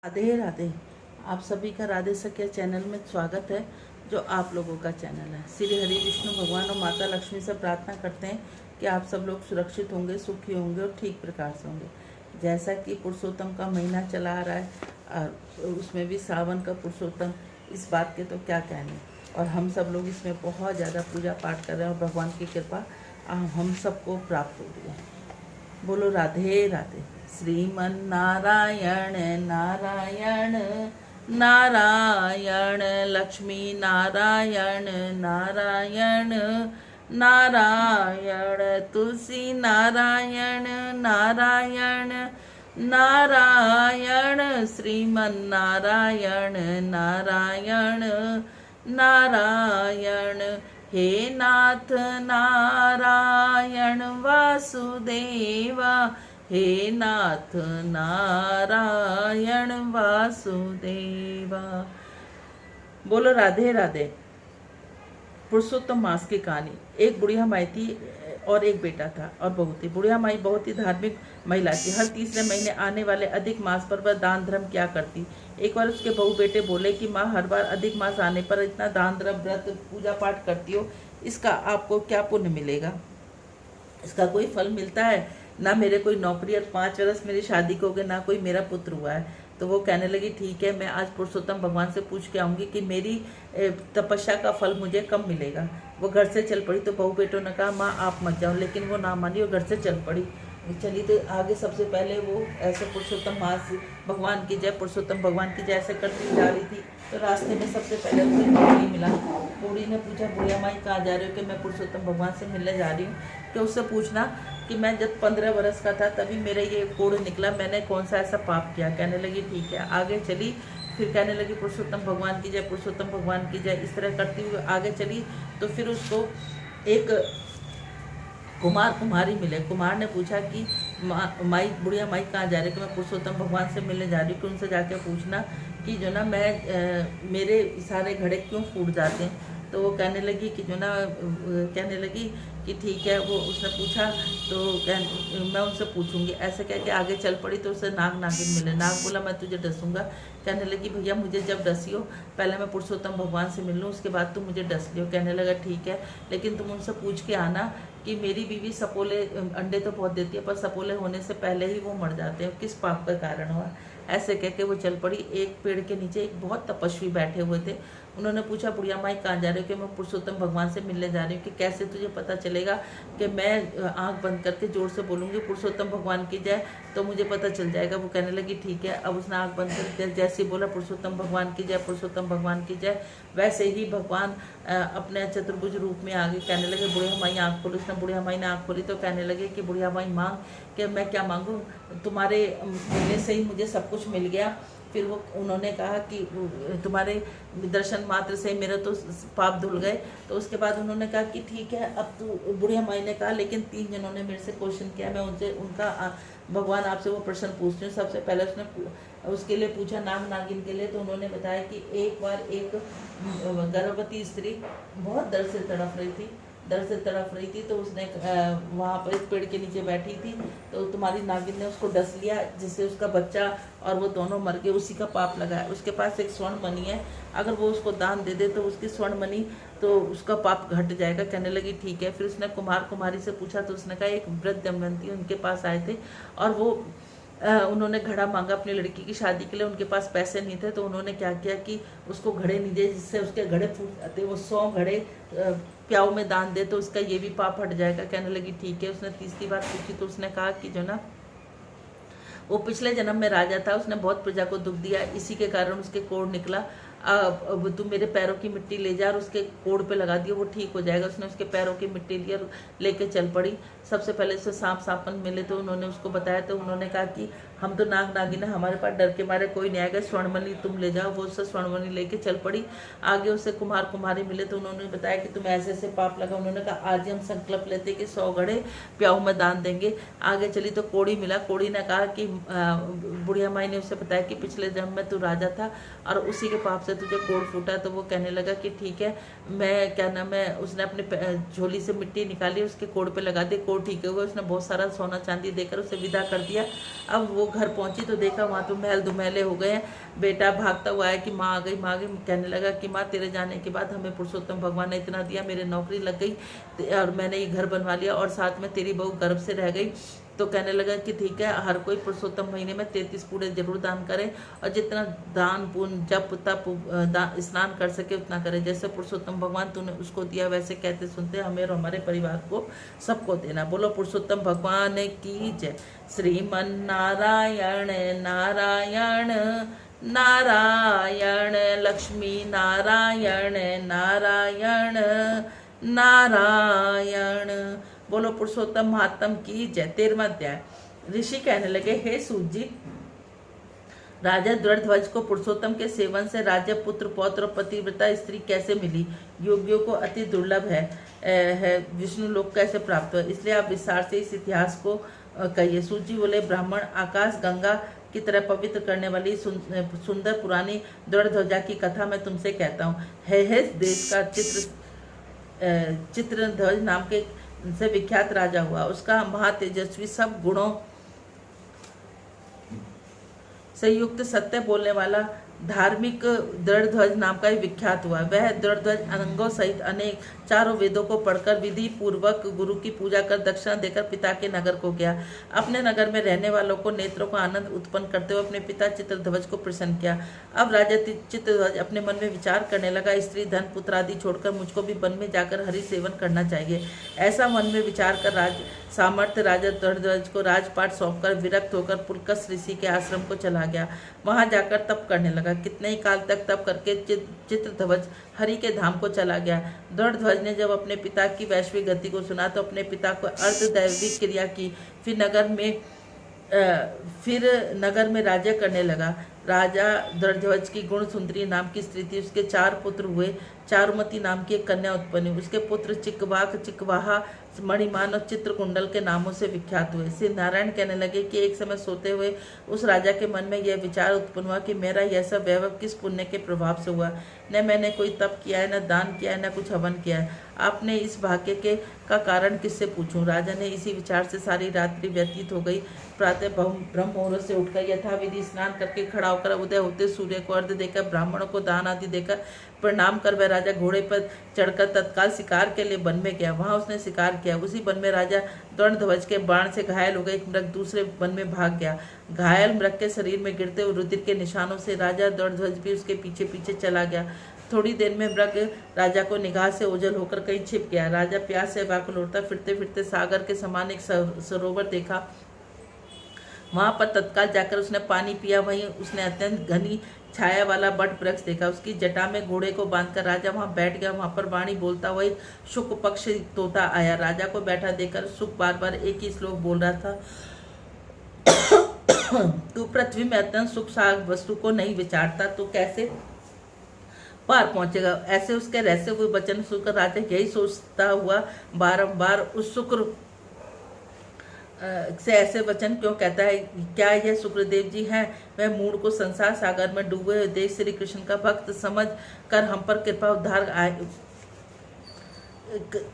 राधे राधे। आप सभी का राधे सखिया चैनल में स्वागत है, जो आप लोगों का चैनल है। श्री हरि विष्णु भगवान और माता लक्ष्मी से प्रार्थना करते हैं कि आप सब लोग सुरक्षित होंगे, सुखी होंगे और ठीक प्रकार से होंगे। जैसा कि पुरुषोत्तम का महीना चला आ रहा है और उसमें भी सावन का पुरुषोत्तम, इस बात के तो क्या कहने। और हम सब लोग इसमें बहुत ज़्यादा पूजा पाठ कर रहे हैं और भगवान की कृपा हम सबको प्राप्त हो रही है। बोलो राधे राधे। श्रीमन नारायण नारायण नारायण, लक्ष्मी नारायण नारायण नारायण, तुलसी नारायण नारायण नारायण, श्रीमन नारायण नारायण नारायण। हे नाथ नारायण वासुदेवा, हे नाथ नारायण वासुदेवा। बोलो राधे राधे। पुरुषोत्तम मास की कहानी। एक बुढ़िया माई थी और एक बेटा था और बहू थी। बुढ़िया माई बहुत ही धार्मिक महिला थी। हर तीसरे महीने आने वाले अधिक मास पर वह दान धर्म क्या करती। एक बार उसके बहू बेटे बोले कि माँ, हर बार अधिक मास आने पर इतना दान धर्म व्रत पूजा पाठ करती हो, इसका आपको क्या पुण्य मिलेगा? इसका कोई फल मिलता है? ना मेरे कोई नौकरी, और 5 वर्ष मेरी शादी को हो गए, ना कोई मेरा पुत्र हुआ है। तो वो कहने लगी, ठीक है, मैं आज पुरुषोत्तम भगवान से पूछ के आऊँगी कि मेरी तपस्या का फल मुझे कब मिलेगा। वो घर से चल पड़ी। तो बहू बेटों ने कहा, माँ आप मत जाओ, लेकिन वो ना मानी और घर से चल पड़ी। चली तो आगे सबसे पहले वो ऐसे पुरुषोत्तम मास भगवान की जय, पुरुषोत्तम भगवान की जय ऐसे करती जा रही थी। तो रास्ते में सबसे पहले उसे कोड़ी मिला। कोड़ी ने पूछा, बुढ़िया माई कहाँ जा रही हो? कि मैं पुरुषोत्तम भगवान से मिलने जा रही हूँ। कि उससे पूछना कि मैं जब 15 वर्ष का था तभी मेरा ये कोड़ निकला, मैंने कौन सा ऐसा पाप किया। कहने लगी ठीक है। आगे चली, फिर कहने लगी पुरुषोत्तम भगवान की जय, पुरुषोत्तम भगवान की जय। इस तरह करती हुई आगे चली तो फिर उसको एक कुमार कुमारी मिले। कुमार ने पूछा कि माई, बुढ़िया माई कहाँ जा रही? कि मैं पुरुषोत्तम भगवान से मिलने जा रही हूँ। कि उनसे जाके पूछना कि जो ना मेरे सारे घड़े क्यों फूट जाते हैं। तो वो कहने लगी कि जो ना कहने लगी कि ठीक है। वो उसने पूछा तो मैं उनसे पूछूंगी। ऐसे कह के आगे चल पड़ी तो उसे नाग नागिन मिले। नाग बोला, मैं तुझे डसूंगा। कहने लगी, भैया मुझे जब डसी हो पहले मैं पुरुषोत्तम भगवान से मिल लूँ, उसके बाद तुम मुझे डस लियो। कहने लगा ठीक है, लेकिन तुम उनसे पूछ के आना कि मेरी बीवी सपोले अंडे तो बहुत देती है, पर सपोले होने से पहले ही वो मर जाते हैं, किस पाप का कारण हुआ। ऐसे कह के वो चल पड़ी। एक पेड़ के नीचे एक बहुत तपस्वी बैठे हुए थे। उन्होंने पूछा, बुढ़िया माई कहाँ जा रही हो? कि मैं पुरुषोत्तम भगवान से मिलने जा रही हूँ। कि कैसे तुझे पता चलेगा? कि मैं आंख बंद करके जोर से बोलूँगी पुरुषोत्तम भगवान की जय, तो मुझे पता चल जाएगा। वो कहने लगी ठीक है। अब उसने आंख बंद करके जैसे बोला पुरुषोत्तम भगवान की जय, पुरुषोत्तम भगवान की जय, वैसे ही भगवान अपने चतुर्भुज रूप में आगे कहने लगे, बुढ़िया माई आँख खोली। उसने बुढ़िया माई ने आँख खोली तो कहने लगे कि बुढ़िया माई मांग। कि मैं क्या मांगूँ? तुम्हारे मिलने से ही मुझे सब कुछ मिल गया। फिर वो उन्होंने कहा कि तुम्हारे दर्शन मात्र से मेरा तो पाप धुल गए। तो उसके बाद उन्होंने कहा कि ठीक है, अब तो बुढ़िया माई ने कहा, लेकिन 3 जनों ने मेरे से क्वेश्चन किया, मैं उनसे उनका भगवान आपसे वो प्रश्न पूछती हूँ। सबसे पहले उसने उसके लिए पूछा नाग नागिन के लिए। तो उन्होंने बताया कि एक बार एक गर्भवती स्त्री बहुत दर्द से तड़प रही थी, तो उसने वहाँ पर एक पेड़ के नीचे बैठी थी। तो तुम्हारी नागिन ने उसको डस लिया, जिससे उसका बच्चा और वो दोनों मर गए। उसी का पाप लगा है। उसके पास एक स्वर्ण मणि है, अगर वो उसको दान दे दे तो उसकी स्वर्ण मणि तो उसका पाप घट जाएगा। कहने लगी ठीक है। फिर उसने कुमार कुमारी से पूछा तो उसने कहा, एक वृद्ध दमयंती उनके पास आए थे और वो उन्होंने घड़ा मांगा अपनी लड़की की शादी के लिए। उनके पास पैसे नहीं थे तो उन्होंने क्या किया कि उसको घड़े नहीं दिए, जिससे उसके घड़े फूट जाते। वो 100 घड़े प्याऊ में दान दे तो उसका ये भी पाप हट जाएगा। कहने लगी ठीक है। उसने तीसरी बात पूछी तो उसने कहा कि जो ना वो पिछले जन्म में राजा था, उसने बहुत प्रजा को दुख दिया, इसी के कारण उसके कोढ़ निकला। अब तू मेरे पैरों की मिट्टी ले जा और उसके कोढ़ पे लगा दियो, वो ठीक हो जाएगा। उसने उसके पैरों की मिट्टी ली और लेके चल पड़ी। सबसे पहले उससे सांप सांपन मिले तो उन्होंने उसको बताया। तो उन्होंने कहा कि हम तो नाग नागिन है, हमारे पास डर के मारे कोई नहीं आएगा, स्वर्णमणि तुम ले जाओ। वो उससे स्वर्णमणि लेके चल पड़ी। आगे उससे कुमार कुमारी मिले तो उन्होंने बताया कि तुम्हें ऐसे ऐसे पाप लगा। उन्होंने कहा आज ही हम संकल्प लेते कि 100 घड़े प्याऊ में दान देंगे। आगे चली तो कोड़ी मिला। कोड़ी ने कहा कि बुढ़िया माई ने उसे बताया कि पिछले जन्म में तू राजा था और उसी के पाप से से तुझे कोढ़ फूटा। तो वो कहने लगा कि ठीक है, मैं क्या नाम है, उसने अपने झोली से मिट्टी निकाली, उसके कोढ़ पे लगा दी, कोढ़ ठीक हुआ। उसने बहुत सारा सोना चांदी देकर उसे विदा कर दिया। अब वो घर पहुंची तो देखा वहाँ तो महल दुमहले हो गए हैं। बेटा भागता हुआ आया कि माँ आ गई, माँ आ गई। कहने लगा कि माँ, तेरे जाने के बाद हमें पुरुषोत्तम भगवान ने इतना दिया, मेरी नौकरी लग गई और मैंने ये घर बनवा लिया और साथ में तेरी बहू गर्भ से रह गई। तो कहने लगा कि ठीक है, हर कोई पुरुषोत्तम महीने में 33 पूरे जरूर दान करे और जितना दान पुण्य जप तप स्नान कर सके उतना करे। जैसे पुरुषोत्तम भगवान तूने उसको दिया वैसे कहते सुनते हमें और हमारे परिवार को सबको देना। बोलो पुरुषोत्तम भगवान की जय। श्रीमन नारायण नारायण नारायण, लक्ष्मी नारायण नारायण नारायण। बोलो पुरुषोत्तम महात्म की जय। 13वां अध्याय। ऋषि कहने लगे, हे सूत जी, राजा द्रढ़ध्वज को पुरुषोत्तम के सेवन से राज्य, पुत्र, पौत्र और पतिव्रता स्त्री कैसे मिली? योगियों को अति दुर्लभ है विष्णु लोक कैसे प्राप्त हुआ? इसलिए आप विस्तार से इस इतिहास को कहिए। सूत जी बोले, ब्राह्मण आकाश गंगा की तरह पवित्र करने वाली सुंदर पुरानी द्रढ़ध्वजा की कथा मैं तुमसे कहता हूँ। है देश का चित्रध्वज नाम के से विख्यात राजा हुआ। उसका महातेजस्वी, सब गुणों से युक्त, सत्य बोलने वाला, धार्मिक द्रढ़ध्वज नाम का ही विख्यात हुआ। वह द्रढ़ध्वज अनंगों सहित अनेक चारों वेदों को पढ़कर विधि पूर्वक गुरु की पूजा कर दक्षिणा देकर पिता के नगर को गया। अपने नगर में रहने वालों को नेत्रों को आनंद उत्पन्न करते हुए अपने पिता चित्रध्वज को प्रसन्न किया। अब राजा चित्रध्वज अपने मन में विचार करने लगा, स्त्री धन पुत्र आदि छोड़कर मुझको भी वन में जाकर हरि सेवन करना चाहिए। ऐसा मन में विचार कर सामर्थ्य राजा द्रढ़ध्वज को राजपाट सौंपकर विरक्त होकर पुलकस ऋषि के आश्रम को चला गया। वहां जाकर तप करने लगा। कितने ही काल तक तप करके चित्रध्वज हरि के धाम को चला गया। द्रढ़ध्वज ने जब अपने पिता की वैश्विक गति को सुना तो अपने पिता को अर्धदैविक क्रिया की, फिर नगर में राज्य करने लगा। राजा द्रढ़ध्वज की गुण सुंदरी नाम की स्त्री थी। उसके 4 पुत्र हुए। चारुमती नाम की एक कन्या उत्पन्न हुई। उसके पुत्र चिकवाक, चिकवाहा, मणिमान और चित्रकुंडल के नामों से विख्यात हुए। श्री नारायण कहने लगे कि एक समय सोते हुए उस राजा के मन में यह विचार उत्पन्न हुआ कि मेरा यह सब वैभव किस पुण्य के प्रभाव से हुआ। न मैंने कोई तप किया है, न दान किया है, न कुछ हवन किया है। आपने इस भाग्य का कारण किससे पूछूं? राजा ने इसी विचार से सारी रात्रि व्यतीत हो गई। प्रातः ब्रह्म मुहूर्त से उठकर यथाविधि स्नान करके खड़ा होकर उदय होते सूर्य को अर्घ्य देकर, ब्राह्मणों को दान आदि देकर प्रणाम कर वह राजा घोड़े पर चढ़कर तत्काल शिकार के लिए वन में गया। वहां उसने शिकार किया। उसी वन में राजा द्रढ़ध्वज के बाण से घायल हो गए। एक मृग दूसरे वन में भाग गया। घायल मृग के शरीर में गिरते हुए रुधिर के निशानों से राजा द्रढ़ध्वज भी उसके पीछे पीछे चला गया। थोड़ी देर में मृग राजा को निगाह से ओझल होकर कहीं छिप गया। राजा प्यास से व्याकुल होता फिरते फिरते सागर के समान एक सरोवर देखा। वहां पर तत्काल जाकर उसने पानी पिया। वहीं उसने अत्यंत घनी छाया वाला बट वृक्ष देखा। उसकी जटा में घोड़े को बांधकर राजा वहां बैठ गया। वहां पर वाणी बोलता हुआ एक शुक पक्षी तोता आया। राजा को बैठा देखकर शुक बार बार एक ही श्लोक बोल रहा था, तू पृथ्वी में अत्यंत सुख साग वस्तु को नहीं विचारता तो कैसे पार पहुंचेगा। ऐसे उसके रहसे हुए वचन सुनकर राजा यही सोचता हुआ बारंबार उस शुक्र से ऐसे वचन क्यों कहता है? क्या यह शुक्रदेव जी हैं? वह मूढ़ को संसार सागर में डूबे हुए देश श्री कृष्ण का भक्त समझ कर हम पर कृपा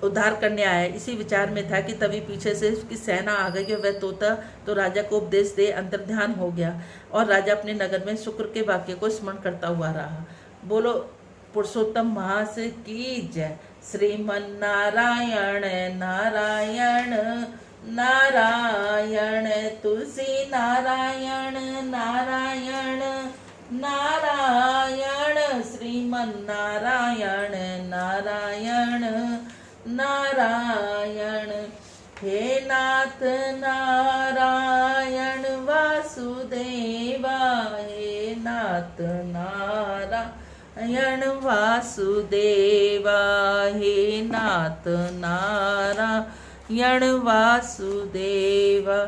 उद्धार करने आया। इसी विचार में था कि तभी पीछे से उसकी सेना आ गई और वह तोता तो राजा को उपदेश दे अंतर्ध्यान हो गया और राजा अपने नगर में शुक्र के वाक्य को स्मरण करता हुआ रहा। बोलो पुरुषोत्तम महास की जय। श्रीमन नारायण नारायण नारायण, तुलसी नारायण नारायण नारायण, श्रीमन नारायण नारायण नारायण। हे नाथ नारायण वासुदेवा, हे नाथ नारायण वासुदेवा, हे नाथ नारायण वासुदेवा।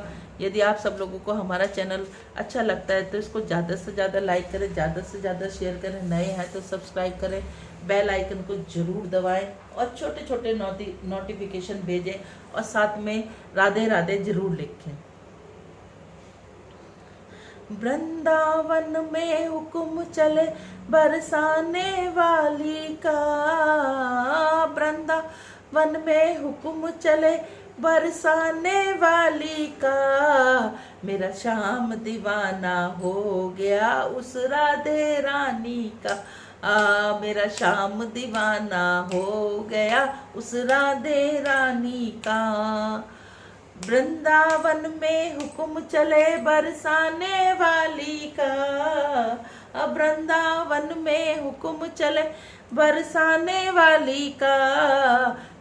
यदि आप सब लोगों को हमारा चैनल अच्छा लगता है तो इसको ज़्यादा से ज़्यादा लाइक करें, ज़्यादा से ज़्यादा शेयर करें। नए हैं तो सब्सक्राइब करें, बेल आइकन को जरूर दबाएं और छोटे छोटे नोटिफिकेशन भेजें और साथ में राधे राधे जरूर लिखें। वृंदावन में हुक्म चले बरसाने वाली का, वृंदावन में हुक्म चले बरसाने वाली का, मेरा श्याम दीवाना हो गया उस राधे रानी का, मेरा श्याम दीवाना हो गया उस राधे रानी का। वृंदावन में हुक्म चले बरसाने वाली का, वृंदावन में हुक्म चले बरसाने वाली का,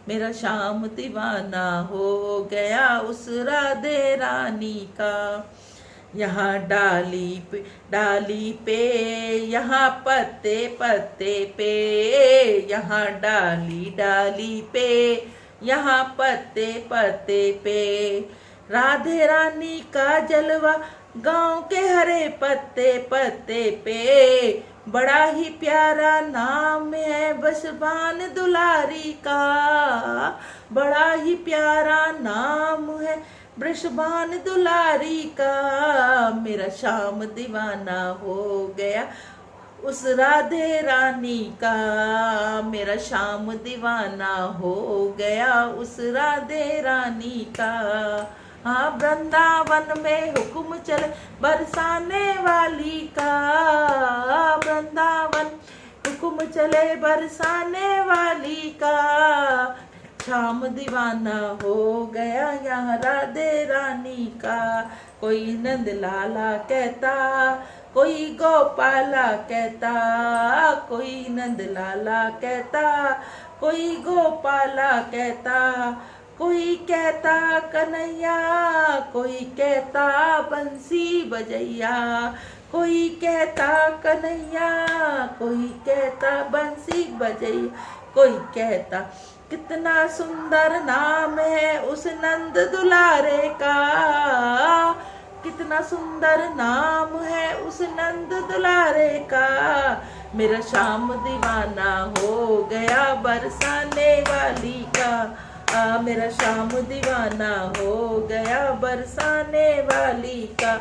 मेरा श्याम दीवाना हो गया उस राधे रानी का। यहाँ डाली पे यहाँ पत्ते पत्ते पे, यहाँ डाली पे यहाँ पत्ते पत्ते पे, राधे रानी का जलवा गांव के हरे पत्ते पत्ते पे, बड़ा ही प्यारा नाम है बसवान दुलारी का, बड़ा ही प्यारा नाम है बृषभान दुलारी का, मेरा श्याम दीवाना हो गया उस राधे रानी का, मेरा श्याम दीवाना हो गया उस राधे रानी का। हाँ, वृंदावन में हुक्म चले बरसाने वाली का, वृंदावन हुक्म चले बरसाने वाली का, श्याम दीवाना हो गया यहाँ राधे रानी का। कोई नंद लाला कहता, कोई गोपाला कहता, कोई नंद लाला कहता, कोई गोपाला कहता, कोई कहता कन्हैया, कोई कहता बंसी बजैया, कोई कहता कन्हैया, कोई कहता बंसी बजैया, कोई कहता कितना सुंदर नाम है उस नंद दुलारे का, कितना सुंदर नाम है उस नंद दुलारे का, मेरा श्याम दीवाना हो गया बरसाने वाली का, मेरा श्याम दीवाना हो गया बरसाने वाली का।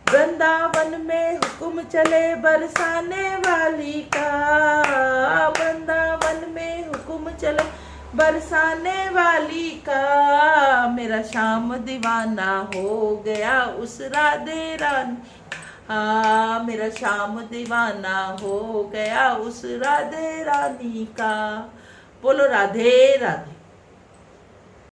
वृंदावन में हुक्म चले बरसाने वाली का, वृंदावन में हुक्म चले बरसाने वाली का, मेरा श्याम दीवाना हो गया उस राधे रानी, मेरा श्याम दीवाना हो गया उस राधे रानी का। बोलो राधे राधे।